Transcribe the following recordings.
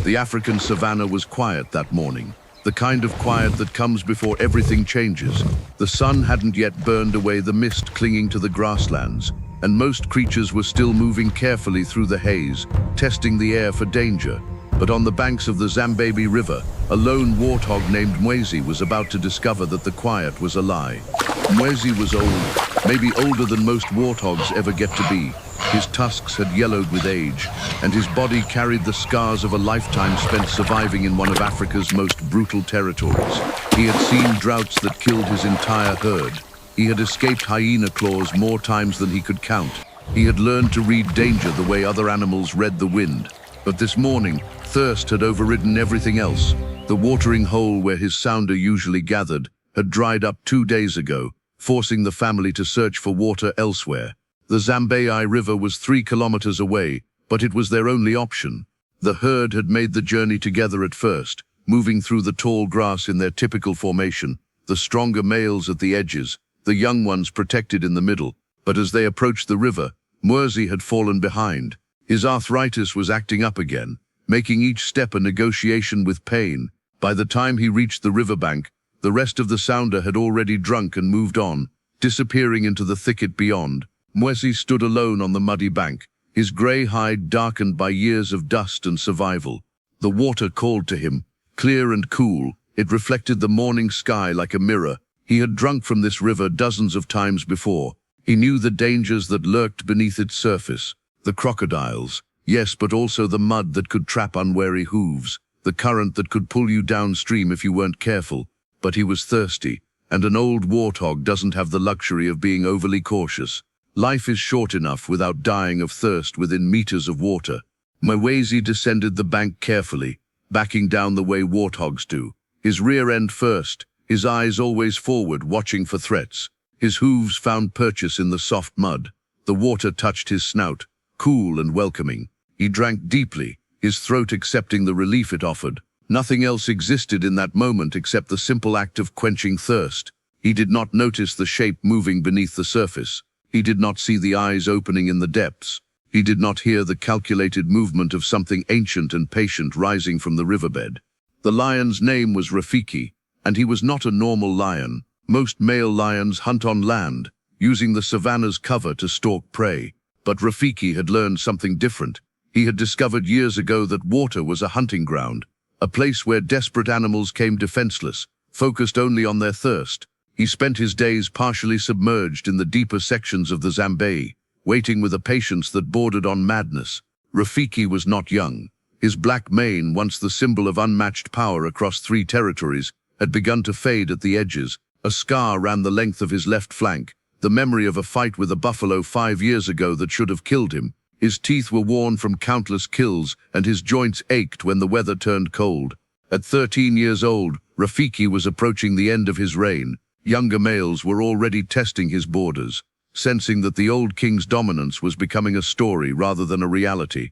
The African savannah was quiet that morning, the kind of quiet that comes before everything changes. The sun hadn't yet burned away the mist clinging to the grasslands, and most creatures were still moving carefully through the haze, testing the air for danger. But on the banks of the Zambezi River, a lone warthog named Mwezi was about to discover that the quiet was a lie. Mwezi was old, maybe older than most warthogs ever get to be. His tusks had yellowed with age, and his body carried the scars of a lifetime spent surviving in one of Africa's most brutal territories. He had seen droughts that killed his entire herd. He had escaped hyena claws more times than he could count. He had learned to read danger the way other animals read the wind. But this morning, thirst had overridden everything else. The watering hole where his sounder usually gathered had dried up 2 days ago, forcing the family to search for water elsewhere. The Zambezi River was 3 kilometers away, but it was their only option. The herd had made the journey together at first, moving through the tall grass in their typical formation, the stronger males at the edges, the young ones protected in the middle. But as they approached the river, Mwezi had fallen behind. His arthritis was acting up again, making each step a negotiation with pain. By the time he reached the riverbank, the rest of the sounder had already drunk and moved on, disappearing into the thicket beyond. Mwezi stood alone on the muddy bank, his grey hide darkened by years of dust and survival. The water called to him, clear and cool. It reflected the morning sky like a mirror. He had drunk from this river dozens of times before. He knew the dangers that lurked beneath its surface. The crocodiles, yes, but also the mud that could trap unwary hooves, the current that could pull you downstream if you weren't careful. But he was thirsty, and an old warthog doesn't have the luxury of being overly cautious. Life is short enough without dying of thirst within meters of water. Mwezi descended the bank carefully, backing down the way warthogs do. His rear end first, his eyes always forward, watching for threats. His hooves found purchase in the soft mud. The water touched his snout, cool and welcoming. He drank deeply, his throat accepting the relief it offered. Nothing else existed in that moment except the simple act of quenching thirst. He did not notice the shape moving beneath the surface. He did not see the eyes opening in the depths. He did not hear the calculated movement of something ancient and patient rising from the riverbed. The lion's name was Rafiki, and he was not a normal lion. Most male lions hunt on land, using the savannah's cover to stalk prey. But Rafiki had learned something different. He had discovered years ago that water was a hunting ground, a place where desperate animals came defenseless, focused only on their thirst. He spent his days partially submerged in the deeper sections of the Zambezi, waiting with a patience that bordered on madness. Rafiki was not young. His black mane, once the symbol of unmatched power across 3 territories, had begun to fade at the edges. A scar ran the length of his left flank, the memory of a fight with a buffalo 5 years ago that should have killed him. His teeth were worn from countless kills, and his joints ached when the weather turned cold. At 13 years old, Rafiki was approaching the end of his reign. Younger males were already testing his borders, sensing that the old king's dominance was becoming a story rather than a reality.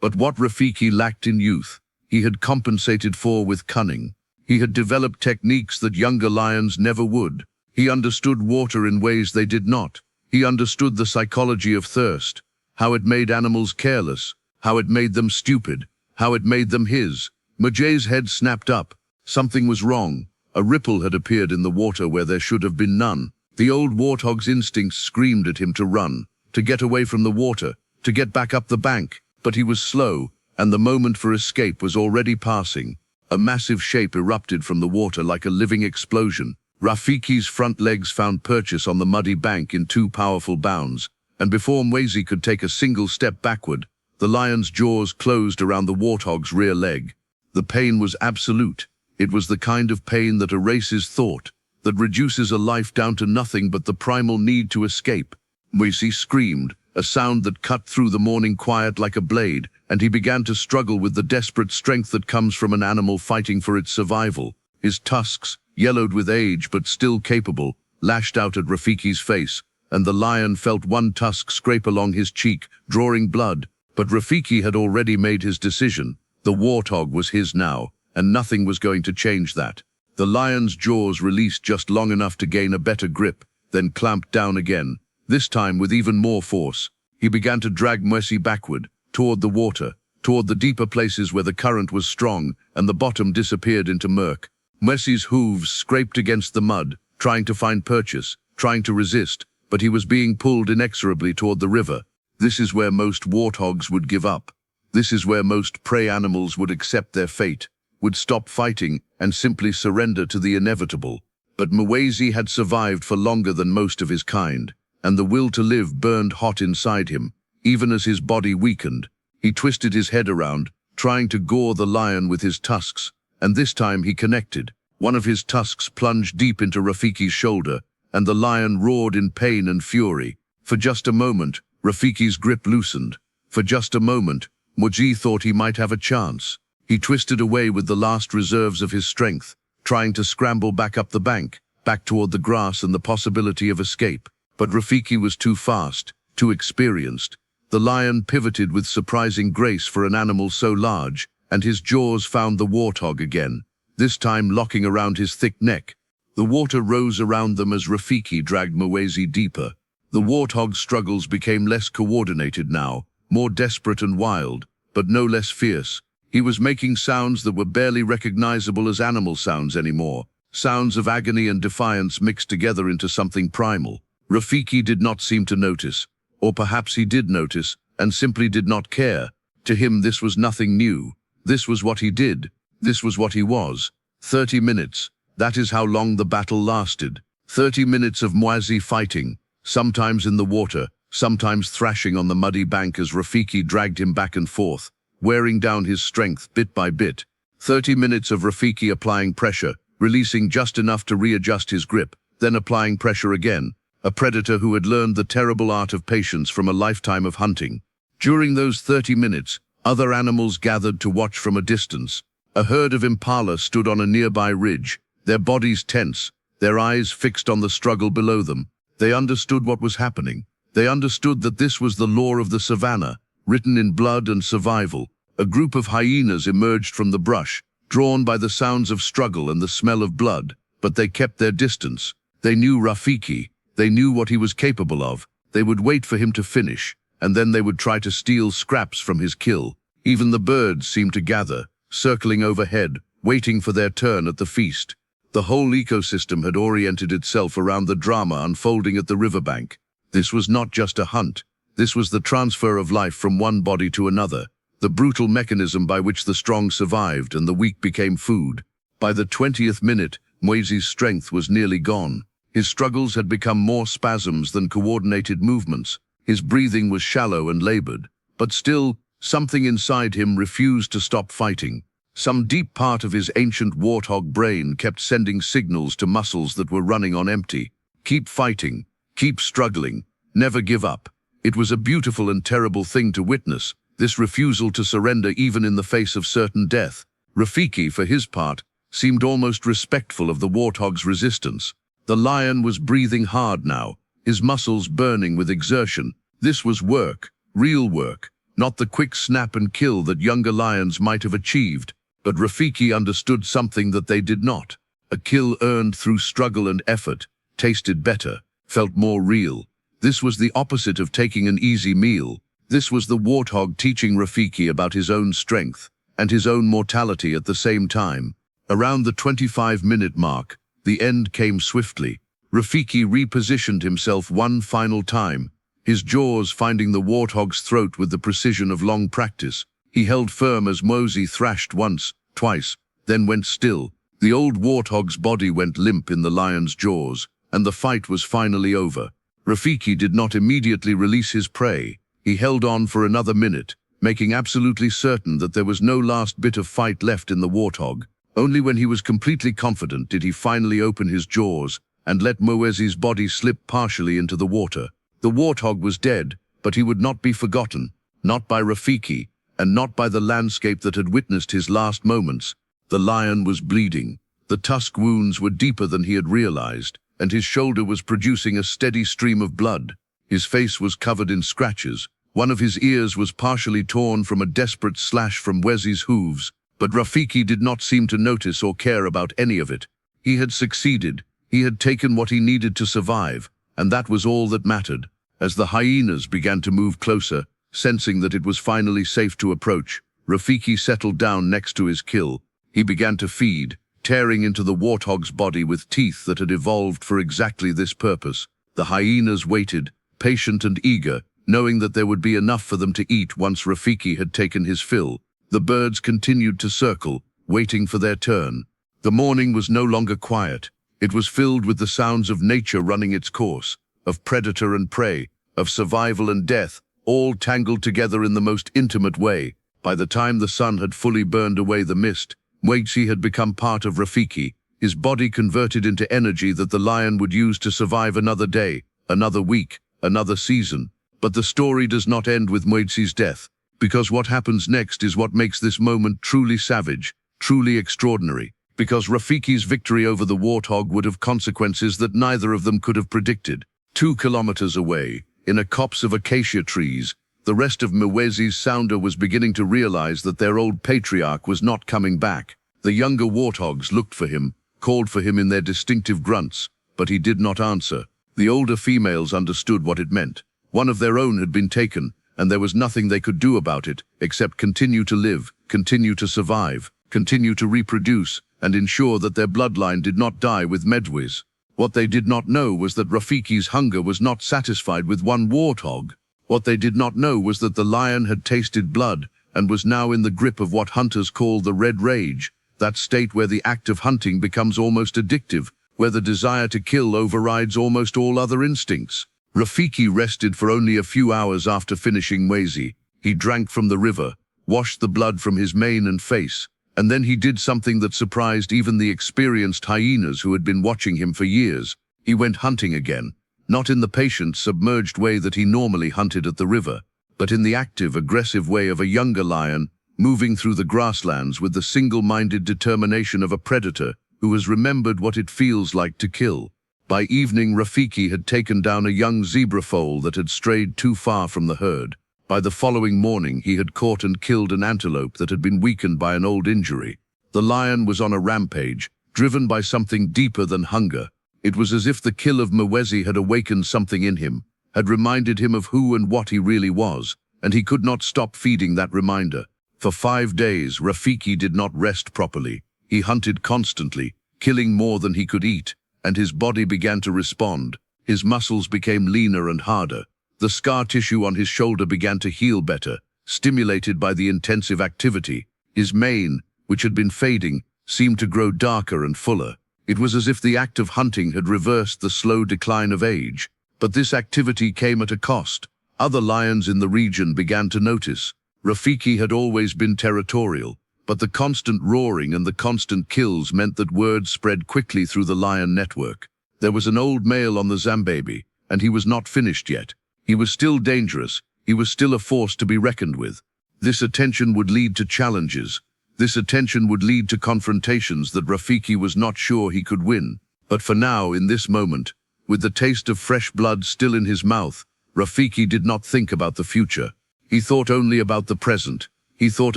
But what Rafiki lacked in youth, he had compensated for with cunning. He had developed techniques that younger lions never would. He understood water in ways they did not. He understood the psychology of thirst, how it made animals careless, how it made them stupid, how it made them his. Mwezi's head snapped up. Something was wrong. A ripple had appeared in the water where there should have been none. The old warthog's instincts screamed at him to run, to get away from the water, to get back up the bank. But he was slow, and the moment for escape was already passing. A massive shape erupted from the water like a living explosion. Rafiki's front legs found purchase on the muddy bank in 2 powerful bounds, and before Mwezi could take a single step backward, the lion's jaws closed around the warthog's rear leg. The pain was absolute. It was the kind of pain that erases thought, that reduces a life down to nothing but the primal need to escape. Mwezi screamed, a sound that cut through the morning quiet like a blade, and he began to struggle with the desperate strength that comes from an animal fighting for its survival. His tusks, yellowed with age but still capable, lashed out at Rafiki's face, and the lion felt one tusk scrape along his cheek, drawing blood. But Rafiki had already made his decision. The warthog was his now, and nothing was going to change that. The lion's jaws released just long enough to gain a better grip, then clamped down again, this time with even more force. He began to drag Mwezi backward, toward the water, toward the deeper places where the current was strong and the bottom disappeared into murk. Mwesi's hooves scraped against the mud, trying to find purchase, trying to resist, but he was being pulled inexorably toward the river. This is where most warthogs would give up. This is where most prey animals would accept their fate, would stop fighting and simply surrender to the inevitable. But Mwesi had survived for longer than most of his kind, and the will to live burned hot inside him, even as his body weakened. He twisted his head around, trying to gore the lion with his tusks, and this time he connected. One of his tusks plunged deep into Rafiki's shoulder, and the lion roared in pain and fury. For just a moment, Rafiki's grip loosened. For just a moment, Mwesi thought he might have a chance. He twisted away with the last reserves of his strength, trying to scramble back up the bank, back toward the grass and the possibility of escape. But Rafiki was too fast, too experienced. The lion pivoted with surprising grace for an animal so large, and his jaws found the warthog again, this time locking around his thick neck. The water rose around them as Rafiki dragged Mwesi deeper. The warthog's struggles became less coordinated now, more desperate and wild, but no less fierce. He was making sounds that were barely recognizable as animal sounds anymore, sounds of agony and defiance mixed together into something primal. Rafiki did not seem to notice, or perhaps he did notice and simply did not care. To him this was nothing new. This was what he did. This was what he was. 30 minutes. That is how long the battle lasted. 30 minutes of Mwesi fighting, sometimes in the water, sometimes thrashing on the muddy bank as Rafiki dragged him back and forth, wearing down his strength bit by bit. 30 minutes of Rafiki applying pressure, releasing just enough to readjust his grip, then applying pressure again, a predator who had learned the terrible art of patience from a lifetime of hunting. During those 30 minutes, other animals gathered to watch from a distance. A herd of impala stood on a nearby ridge, their bodies tense, their eyes fixed on the struggle below them. They understood what was happening. They understood that this was the law of the savannah, written in blood and survival. A group of hyenas emerged from the brush, drawn by the sounds of struggle and the smell of blood, but they kept their distance. They knew Rafiki. They knew what he was capable of. They would wait for him to finish, and then they would try to steal scraps from his kill. Even the birds seemed to gather, circling overhead, waiting for their turn at the feast. The whole ecosystem had oriented itself around the drama unfolding at the riverbank. This was not just a hunt. This was the transfer of life from one body to another, the brutal mechanism by which the strong survived and the weak became food. By the 20th minute, Mwesi's strength was nearly gone. His struggles had become more spasms than coordinated movements. His breathing was shallow and labored, but still, something inside him refused to stop fighting. Some deep part of his ancient warthog brain kept sending signals to muscles that were running on empty. Keep fighting, keep struggling, never give up. It was a beautiful and terrible thing to witness, this refusal to surrender even in the face of certain death. Rafiki, for his part, seemed almost respectful of the warthog's resistance. The lion was breathing hard now, his muscles burning with exertion. This was work, real work, not the quick snap and kill that younger lions might have achieved. But Rafiki understood something that they did not. A kill earned through struggle and effort tasted better, felt more real. This was the opposite of taking an easy meal. This was the warthog teaching Rafiki about his own strength and his own mortality at the same time. Around the 25-minute mark, the end came swiftly. Rafiki repositioned himself one final time, his jaws finding the warthog's throat with the precision of long practice. He held firm as Mwesi thrashed once, twice, then went still. The old warthog's body went limp in the lion's jaws, and the fight was finally over. Rafiki did not immediately release his prey. He held on for another minute, making absolutely certain that there was no last bit of fight left in the warthog. Only when he was completely confident did he finally open his jaws and let Mwesi's body slip partially into the water. The warthog was dead, but he would not be forgotten, not by Rafiki, and not by the landscape that had witnessed his last moments. The lion was bleeding. The tusk wounds were deeper than he had realized, and his shoulder was producing a steady stream of blood. His face was covered in scratches. One of his ears was partially torn from a desperate slash from Mwesi's hooves, but Rafiki did not seem to notice or care about any of it. He had succeeded. He had taken what he needed to survive, and that was all that mattered. As the hyenas began to move closer, sensing that it was finally safe to approach, Rafiki settled down next to his kill. He began to feed, tearing into the warthog's body with teeth that had evolved for exactly this purpose. The hyenas waited, patient and eager, knowing that there would be enough for them to eat once Rafiki had taken his fill. The birds continued to circle, waiting for their turn. The morning was no longer quiet. It was filled with the sounds of nature running its course, of predator and prey, of survival and death, all tangled together in the most intimate way. By the time the sun had fully burned away the mist, Mwezi had become part of Rafiki, his body converted into energy that the lion would use to survive another day, another week, another season. But the story does not end with Mwezi's death, because what happens next is what makes this moment truly savage, truly extraordinary, because Rafiki's victory over the warthog would have consequences that neither of them could have predicted. 2 kilometers away, in a copse of acacia trees, the rest of Mwezi's sounder was beginning to realize that their old patriarch was not coming back. The younger warthogs looked for him, called for him in their distinctive grunts, but he did not answer. The older females understood what it meant. One of their own had been taken, and there was nothing they could do about it, except continue to live, continue to survive, continue to reproduce, and ensure that their bloodline did not die with Mwezi. What they did not know was that Rafiki's hunger was not satisfied with one warthog. What they did not know was that the lion had tasted blood and was now in the grip of what hunters call the red rage, that state where the act of hunting becomes almost addictive, where the desire to kill overrides almost all other instincts. Rafiki rested for only a few hours after finishing Mwezi. He drank from the river, washed the blood from his mane and face, and then he did something that surprised even the experienced hyenas who had been watching him for years. He went hunting again, not in the patient, submerged way that he normally hunted at the river, but in the active, aggressive way of a younger lion, moving through the grasslands with the single-minded determination of a predator who has remembered what it feels like to kill. By evening, Rafiki had taken down a young zebra foal that had strayed too far from the herd. By the following morning, he had caught and killed an antelope that had been weakened by an old injury. The lion was on a rampage, driven by something deeper than hunger. It was as if the kill of Mwezi had awakened something in him, had reminded him of who and what he really was, and he could not stop feeding that reminder. For 5 days, Rafiki did not rest properly. He hunted constantly, killing more than he could eat, and his body began to respond. His muscles became leaner and harder. The scar tissue on his shoulder began to heal better, stimulated by the intensive activity. His mane, which had been fading, seemed to grow darker and fuller. It was as if the act of hunting had reversed the slow decline of age. But this activity came at a cost. Other lions in the region began to notice. Rafiki had always been territorial, but the constant roaring and the constant kills meant that word spread quickly through the lion network. There was an old male on the Zambezi, and he was not finished yet. He was still dangerous. He was still a force to be reckoned with. This attention would lead to challenges. This attention would lead to confrontations that Rafiki was not sure he could win. But for now, in this moment, with the taste of fresh blood still in his mouth, Rafiki did not think about the future. He thought only about the present. He thought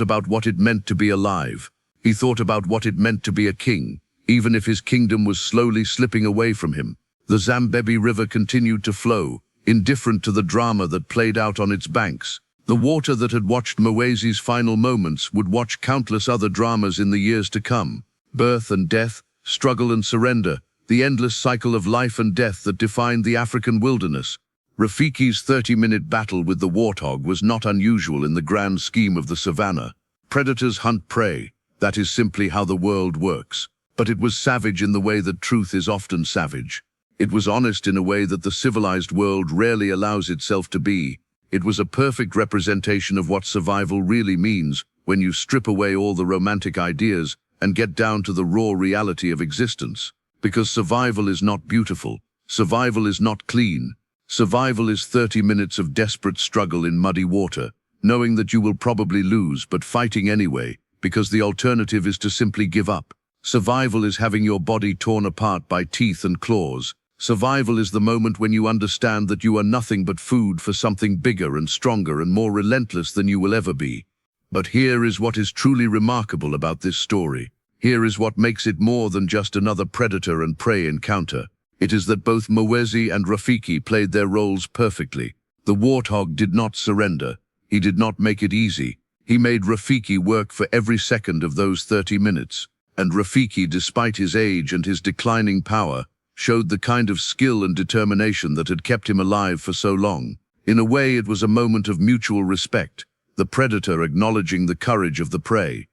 about what it meant to be alive. He thought about what it meant to be a king, even if his kingdom was slowly slipping away from him. The Zambezi River continued to flow, indifferent to the drama that played out on its banks. The water that had watched Mwezi's final moments would watch countless other dramas in the years to come. Birth and death, struggle and surrender, the endless cycle of life and death that defined the African wilderness. Rafiki's 30-minute battle with the warthog was not unusual in the grand scheme of the savannah. Predators hunt prey. That is simply how the world works. But it was savage in the way that truth is often savage. It was honest in a way that the civilized world rarely allows itself to be. It was a perfect representation of what survival really means when you strip away all the romantic ideas and get down to the raw reality of existence. Because survival is not beautiful. Survival is not clean. Survival is 30 minutes of desperate struggle in muddy water, knowing that you will probably lose but fighting anyway, because the alternative is to simply give up. Survival is having your body torn apart by teeth and claws. Survival is the moment when you understand that you are nothing but food for something bigger and stronger and more relentless than you will ever be. But here is what is truly remarkable about this story. Here is what makes it more than just another predator and prey encounter. It is that both Mwezi and Rafiki played their roles perfectly. The warthog did not surrender. He did not make it easy. He made Rafiki work for every second of those 30 minutes. And Rafiki, despite his age and his declining power, showed the kind of skill and determination that had kept him alive for so long. In a way, it was a moment of mutual respect, the predator acknowledging the courage of the prey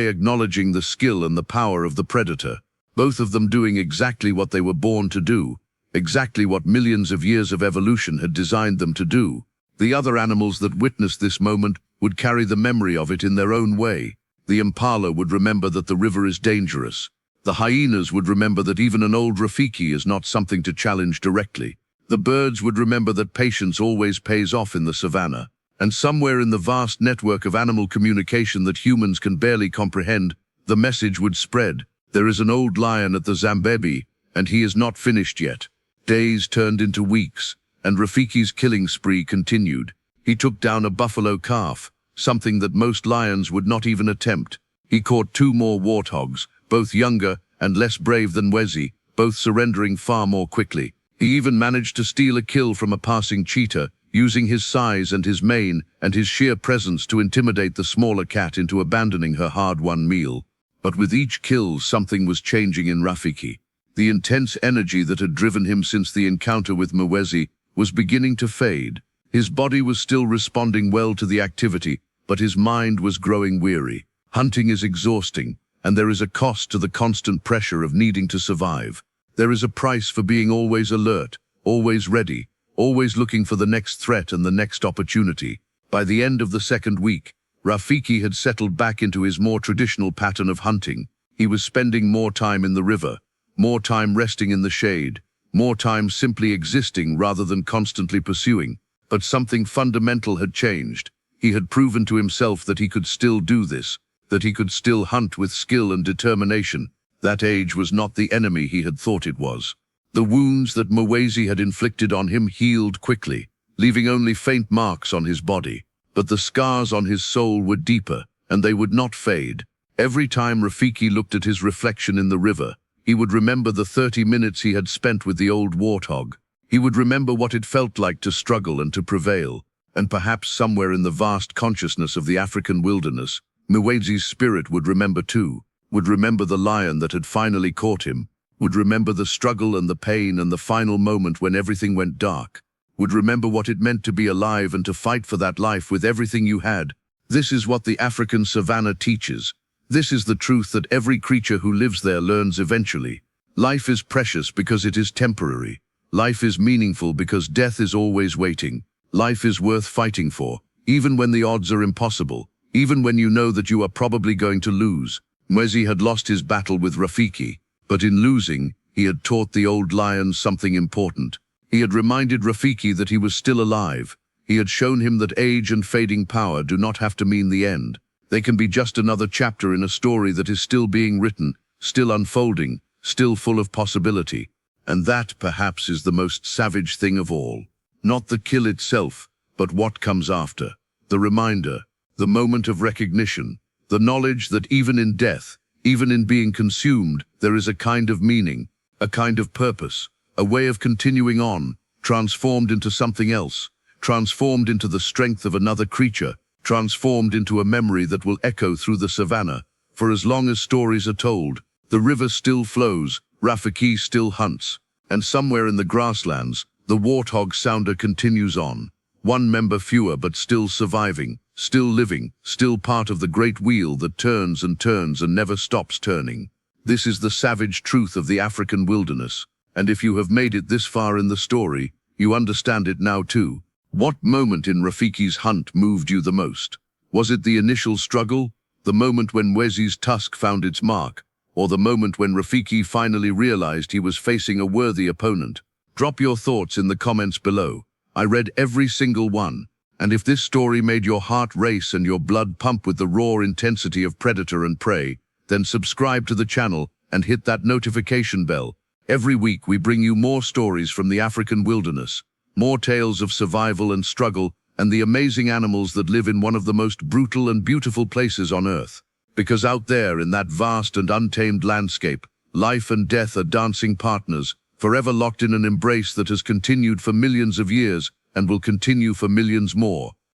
acknowledging the skill and the power of the predator, both of them doing exactly what they were born to do, exactly what millions of years of evolution had designed them to do. The other animals that witnessed this moment would carry the memory of it in their own way. The impala would remember that the river is dangerous. The hyenas would remember that even an old Rafiki is not something to challenge directly. The birds would remember that patience always pays off in the savannah. And somewhere in the vast network of animal communication that humans can barely comprehend, the message would spread. There is an old lion at the Zambezi, and he is not finished yet. Days turned into weeks, and Rafiki's killing spree continued. He took down a buffalo calf, something that most lions would not even attempt. He caught 2 more warthogs, both younger and less brave than Wezi, both surrendering far more quickly. He even managed to steal a kill from a passing cheetah, using his size and his mane and his sheer presence to intimidate the smaller cat into abandoning her hard-won meal. But with each kill, something was changing in Rafiki. The intense energy that had driven him since the encounter with Mwezi was beginning to fade. His body was still responding well to the activity, but his mind was growing weary. Hunting is exhausting, and there is a cost to the constant pressure of needing to survive. There is a price for being always alert, always ready, always looking for the next threat and the next opportunity. By the end of the 2nd week, Rafiki had settled back into his more traditional pattern of hunting. He was spending more time in the river, more time resting in the shade, more time simply existing rather than constantly pursuing. But something fundamental had changed. He had proven to himself that he could still do this, that he could still hunt with skill and determination. That age was not the enemy he had thought it was. The wounds that Mwezi had inflicted on him healed quickly, leaving only faint marks on his body. But the scars on his soul were deeper, and they would not fade. Every time Rafiki looked at his reflection in the river, he would remember the 30 minutes he had spent with the old warthog. He would remember what it felt like to struggle and to prevail. And perhaps somewhere in the vast consciousness of the African wilderness, Mwezi's spirit would remember too, would remember the lion that had finally caught him, would remember the struggle and the pain and the final moment when everything went dark, would remember what it meant to be alive and to fight for that life with everything you had. This is what the African savannah teaches. This is the truth that every creature who lives there learns eventually. Life is precious because it is temporary. Life is meaningful because death is always waiting. Life is worth fighting for, even when the odds are impossible, even when you know that you are probably going to lose. Mwezi had lost his battle with Rafiki, but in losing, he had taught the old lion something important. He had reminded Rafiki that he was still alive. He had shown him that age and fading power do not have to mean the end. They can be just another chapter in a story that is still being written, still unfolding, still full of possibility. And that, perhaps, is the most savage thing of all. Not the kill itself, but what comes after. The reminder, the moment of recognition, the knowledge that even in death, even in being consumed, there is a kind of meaning, a kind of purpose, a way of continuing on, transformed into something else, transformed into the strength of another creature, transformed into a memory that will echo through the savannah. For as long as stories are told, the river still flows, Rafiki still hunts, and somewhere in the grasslands, the warthog sounder continues on. One member fewer but still surviving, still living, still part of the great wheel that turns and turns and never stops turning. This is the savage truth of the African wilderness, and if you have made it this far in the story, you understand it now too. What moment in Rafiki's hunt moved you the most? Was it the initial struggle, the moment when Mwezi's tusk found its mark, or the moment when Rafiki finally realized he was facing a worthy opponent? Drop your thoughts in the comments below. I read every single one, and if this story made your heart race and your blood pump with the raw intensity of predator and prey, then subscribe to the channel and hit that notification bell. Every week we bring you more stories from the African wilderness, more tales of survival and struggle, and the amazing animals that live in one of the most brutal and beautiful places on Earth. Because out there in that vast and untamed landscape, life and death are dancing partners, forever locked in an embrace that has continued for millions of years and will continue for millions more.